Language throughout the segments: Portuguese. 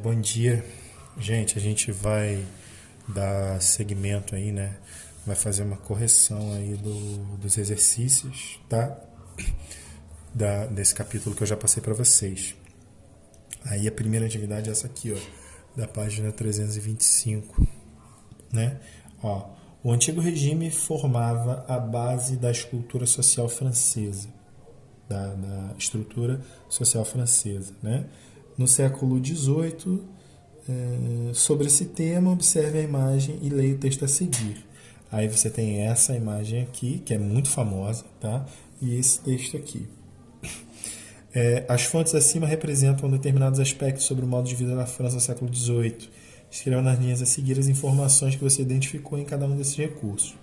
Bom dia, gente. A gente vai dar seguimento aí, né? Vai fazer uma correção aí dos exercícios, tá? Desse capítulo que eu já passei para vocês. Aí a primeira atividade é essa aqui, ó, da página 325, né? Ó, o antigo regime formava a base da estrutura social francesa, da estrutura social francesa, né? No século XVIII, sobre esse tema, observe a imagem e leia o texto a seguir. Aí você tem essa imagem aqui, que é muito famosa, tá? E esse texto aqui. As fontes acima representam determinados aspectos sobre o modo de vida na França no século XVIII. Escreva nas linhas a seguir as informações que você identificou em cada um desses recursos.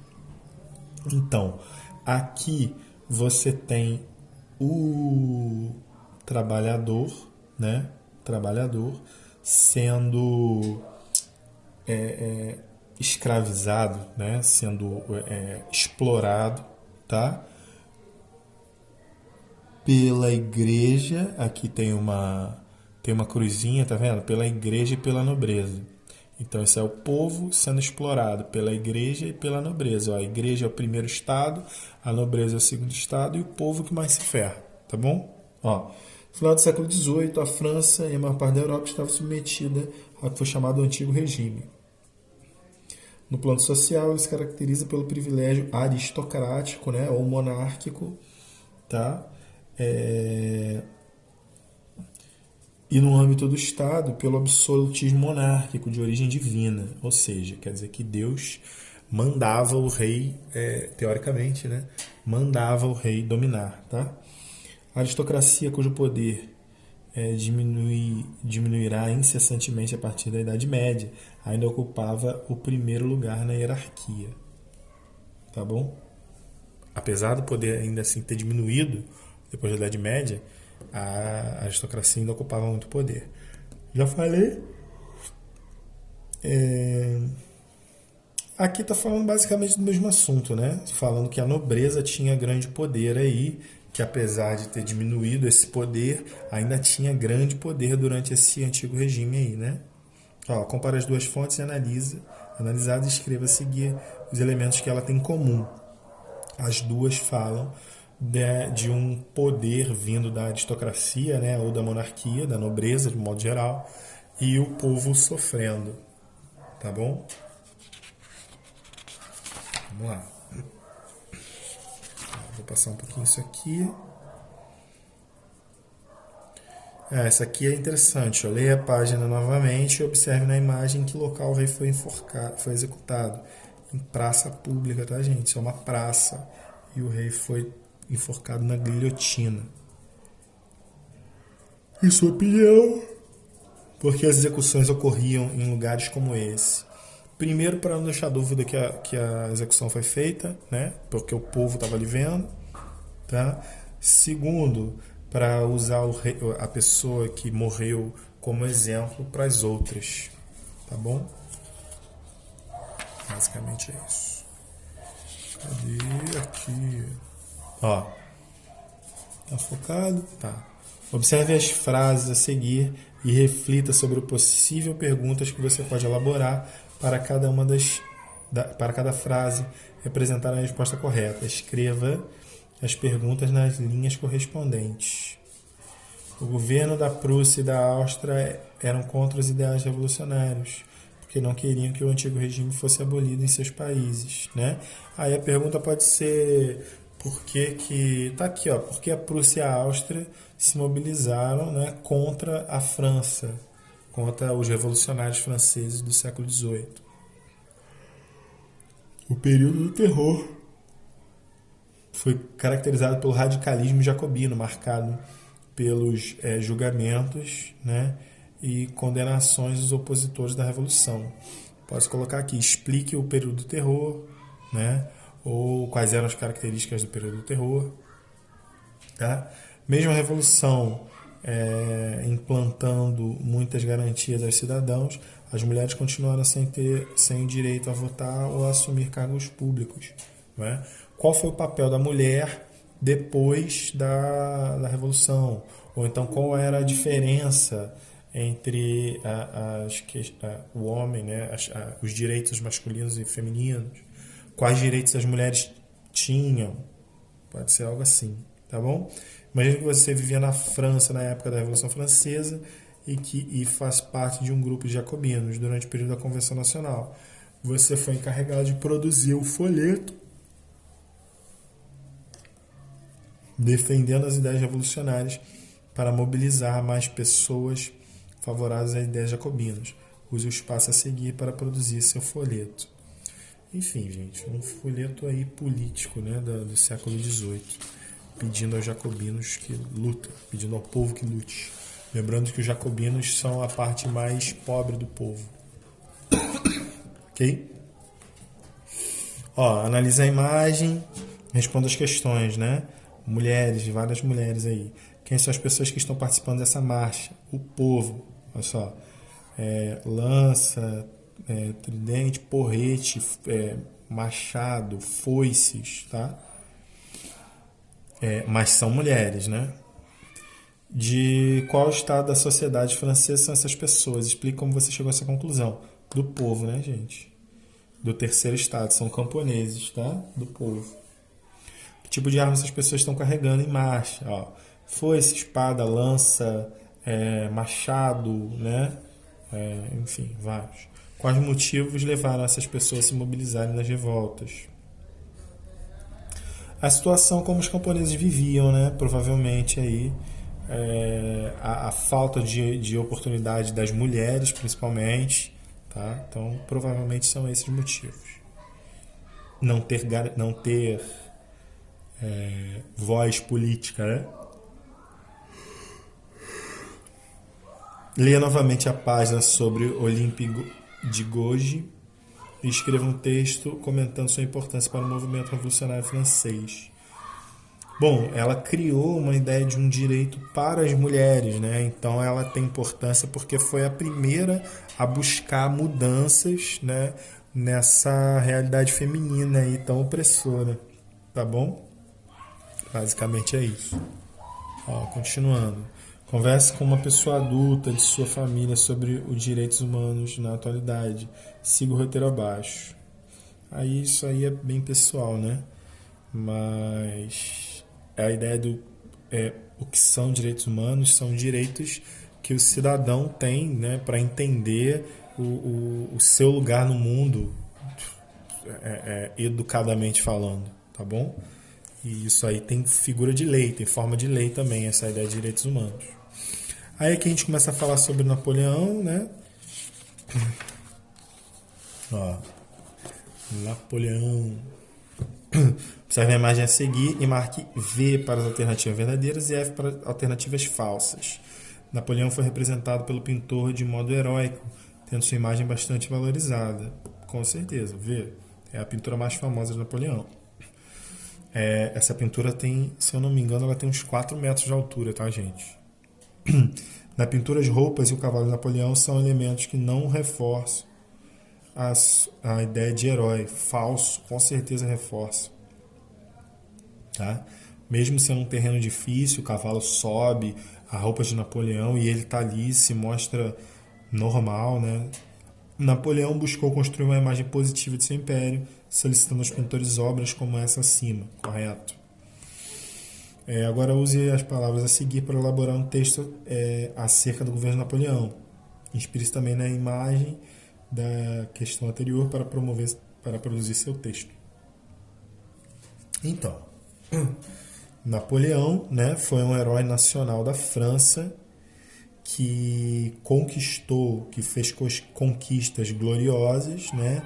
Então, aqui você tem o trabalhador, né? Trabalhador sendo escravizado, né? Sendo explorado, tá? Pela igreja, aqui tem uma cruzinha, tá vendo? Pela igreja e pela nobreza. Então esse é o povo sendo explorado pela igreja e pela nobreza. Ó, a igreja é o primeiro estado, a nobreza é o segundo estado e o povo que mais se ferra, tá bom? Ó, no final do século XVIII, a França e a maior parte da Europa estava submetida ao que foi chamado o Antigo Regime. No plano social, ele se caracteriza pelo privilégio aristocrático, né, ou monárquico, tá? E no âmbito do Estado, pelo absolutismo monárquico de origem divina, ou seja, quer dizer que Deus mandava o rei, teoricamente, né, mandava o rei dominar, tá? A aristocracia, cujo poder diminuirá incessantemente a partir da Idade Média, ainda ocupava o primeiro lugar na hierarquia, tá bom? Apesar do poder ainda assim ter diminuído depois da Idade Média, a aristocracia ainda ocupava muito poder. Já falei. É... Aqui está falando basicamente do mesmo assunto, né? Falando que a nobreza tinha grande poder aí, que apesar de ter diminuído esse poder, ainda tinha grande poder durante esse antigo regime aí, né? Ó, compara as duas fontes e analisada e escreva a seguir os elementos que ela tem em comum. As duas falam de um poder vindo da aristocracia, né, ou da monarquia, da nobreza, de modo geral, e o povo sofrendo. Tá bom? Vamos lá. Vou passar um pouquinho isso aqui. Essa aqui é interessante. Ó. Leia a página novamente e observe na imagem em que local o rei foi enforcado, foi executado. Em praça pública, tá, gente? Isso é uma praça. E o rei foi enforcado na guilhotina. Em sua opinião, por que as execuções ocorriam em lugares como esse? Primeiro, para não deixar dúvida que a execução foi feita, né? Porque o povo estava ali vendo. Tá? Segundo, para usar a pessoa que morreu como exemplo para as outras. Tá bom? Basicamente é isso. Cadê? Aqui. Ó. Tá focado? Tá. Observe as frases a seguir e reflita sobre possíveis perguntas que você pode elaborar para cada uma para cada frase representar a resposta correta. Escreva as perguntas nas linhas correspondentes. O governo da Prússia e da Áustria eram contra os ideais revolucionários, porque não queriam que o antigo regime fosse abolido em seus países, né? Aí a pergunta pode ser por que tá aqui, ó, por que a Prússia e a Áustria se mobilizaram, né, contra a França, contra os revolucionários franceses do século XVIII. O período do terror foi caracterizado pelo radicalismo jacobino, marcado pelos julgamentos, né, e condenações dos opositores da Revolução. Pode colocar aqui, explique o período do terror, né, ou quais eram as características do período do terror. Tá? Mesmo a Revolução implantando muitas garantias aos cidadãos, as mulheres continuaram sem direito a votar ou a assumir cargos públicos. Né? Qual foi o papel da mulher depois da Revolução? Ou então qual era a diferença entre o homem, né, os direitos masculinos e femininos, quais direitos as mulheres tinham. Pode ser algo assim, tá bom? Imagina que você vivia na França na época da Revolução Francesa e faz parte de um grupo de jacobinos durante o período da Convenção Nacional. Você foi encarregado de produzir o folheto defendendo as ideias revolucionárias para mobilizar mais pessoas favoráveis às ideias jacobinas. Use o espaço a seguir para produzir seu folheto. Enfim, gente, um folheto aí político, né, do século XVIII, pedindo aos jacobinos que lutem, pedindo ao povo que lute. Lembrando que os jacobinos são a parte mais pobre do povo. Ok? Ó, analisa a imagem, responda as questões, né? Mulheres, várias mulheres aí. Quem são as pessoas que estão participando dessa marcha? O povo. Olha só. Lança, tridente, porrete, machado, foices, tá? Mas são mulheres, né? De qual estado da sociedade francesa são essas pessoas? Explique como você chegou a essa conclusão. Do povo, né, gente? Do terceiro estado. São camponeses, tá? Do povo. Que tipo de arma essas pessoas estão carregando em marcha? Ó, foice, espada, lança, machado, né? Enfim, vários. Quais motivos levaram essas pessoas a se mobilizarem nas revoltas? A situação como os camponeses viviam, né? Provavelmente aí a falta de oportunidade das mulheres, principalmente, tá? Então, provavelmente são esses motivos. Não ter voz política, né? Leia novamente a página sobre Olympe de Gouges e escreva um texto comentando sua importância para o movimento revolucionário francês. Bom, ela criou uma ideia de um direito para as mulheres, né? Então ela tem importância porque foi a primeira a buscar mudanças, né, nessa realidade feminina aí tão opressora, tá bom? Basicamente é isso. Ó, continuando. Converse com uma pessoa adulta de sua família sobre os direitos humanos na atualidade. Siga o roteiro abaixo. Aí isso aí é bem pessoal, né? Mas a ideia o que são direitos humanos são direitos que o cidadão tem, né, para entender o seu lugar no mundo, educadamente falando, tá bom? E isso aí tem figura de lei, tem forma de lei também, essa ideia de direitos humanos. Aí aqui a gente começa a falar sobre Napoleão, né? Ó, Napoleão. Observe a imagem a seguir e marque V para as alternativas verdadeiras e F para as alternativas falsas. Napoleão foi representado pelo pintor de modo heróico, tendo sua imagem bastante valorizada. Com certeza, V. É a pintura mais famosa de Napoleão. Essa pintura tem, se eu não me engano, ela tem uns 4 metros de altura, tá, gente? Na pintura, as roupas e o cavalo de Napoleão são elementos que não reforçam a ideia de herói. Falso, com certeza reforça. Tá? Mesmo sendo um terreno difícil, o cavalo sobe, a roupa de Napoleão e ele está ali, se mostra normal, né? Napoleão buscou construir uma imagem positiva de seu império, solicitando aos pintores obras como essa acima, correto? Agora use as palavras a seguir para elaborar um texto acerca do governo de Napoleão. Inspire-se também na imagem da questão anterior para produzir seu texto. Então, Napoleão, né, foi um herói nacional da França que fez conquistas gloriosas, né,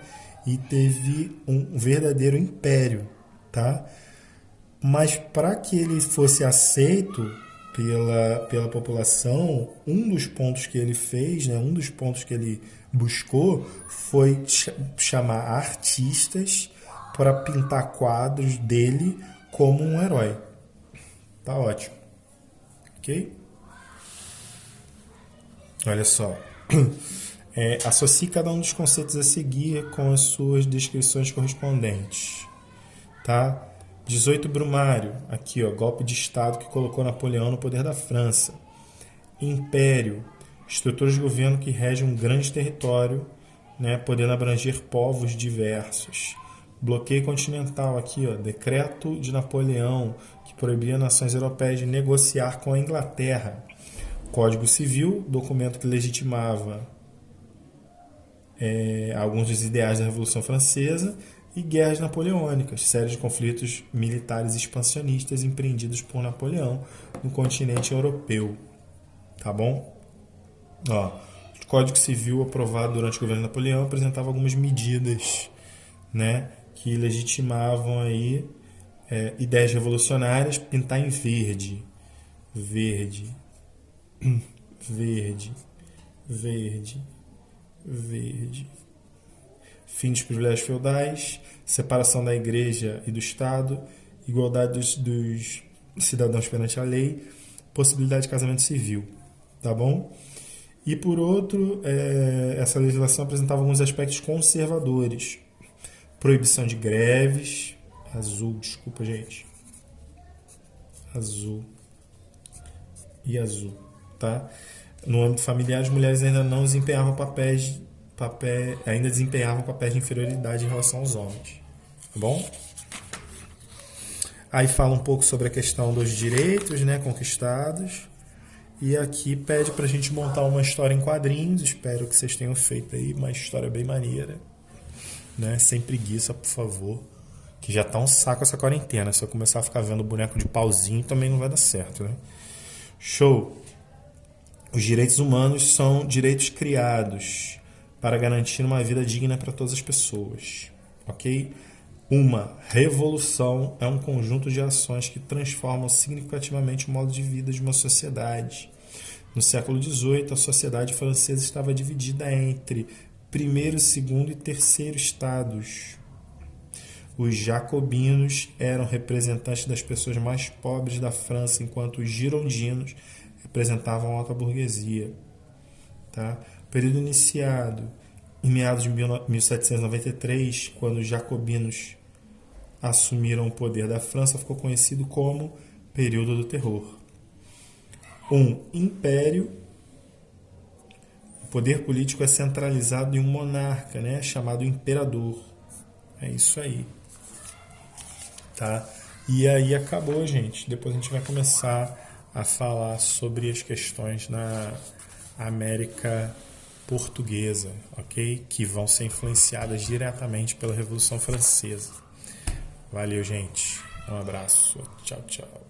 e teve um verdadeiro império, tá? Mas para que ele fosse aceito pela população, um dos pontos que ele fez, né, um dos pontos que ele buscou foi chamar artistas para pintar quadros dele como um herói. Tá ótimo. Ok? Olha só. Associe cada um dos conceitos a seguir com as suas descrições correspondentes. Tá? 18 Brumário, aqui, ó, golpe de Estado que colocou Napoleão no poder da França. Império, estruturas de governo que regem um grande território, né, podendo abranger povos diversos. Bloqueio continental aqui, ó, decreto de Napoleão, que proibia nações europeias de negociar com a Inglaterra. Código Civil, documento que legitimava alguns dos ideais da Revolução Francesa, e guerras napoleônicas, série de conflitos militares expansionistas empreendidos por Napoleão no continente europeu. Tá bom? Ó, o Código Civil aprovado durante o governo de Napoleão apresentava algumas medidas, né, que legitimavam aí ideias revolucionárias. Pintar em verde, verde, verde, verde, verde. Fim dos privilégios feudais, separação da igreja e do Estado, igualdade dos cidadãos perante a lei, possibilidade de casamento civil. Tá bom? E por outro, essa legislação apresentava alguns aspectos conservadores. Proibição de greves. Azul, desculpa, gente. Azul. E azul, tá? No âmbito familiar, as mulheres ainda não desempenhavam papéis de inferioridade em relação aos homens. Tá bom? Aí fala um pouco sobre a questão dos direitos, né, conquistados. E aqui pede pra gente montar uma história em quadrinhos. Espero que vocês tenham feito aí uma história bem maneira, né? Sem preguiça, por favor. Que já tá um saco essa quarentena. Se eu começar a ficar vendo boneco de pauzinho, também não vai dar certo, né? Show! Os direitos humanos são direitos criados para garantir uma vida digna para todas as pessoas, ok? Uma revolução é um conjunto de ações que transformam significativamente o modo de vida de uma sociedade. No século XVIII, a sociedade francesa estava dividida entre primeiro, segundo e terceiro estados. Os jacobinos eram representantes das pessoas mais pobres da França, enquanto os girondinos representavam a alta burguesia. Tá? O período iniciado em meados de 1793, quando os jacobinos assumiram o poder da França, ficou conhecido como período do terror. Um império, o poder político é centralizado em um monarca, né, chamado imperador. É isso aí. Tá? E aí acabou, gente. Depois a gente vai começar a falar sobre as questões na América Portuguesa, ok? Que vão ser influenciadas diretamente pela Revolução Francesa. Valeu, gente. Um abraço. Tchau, tchau.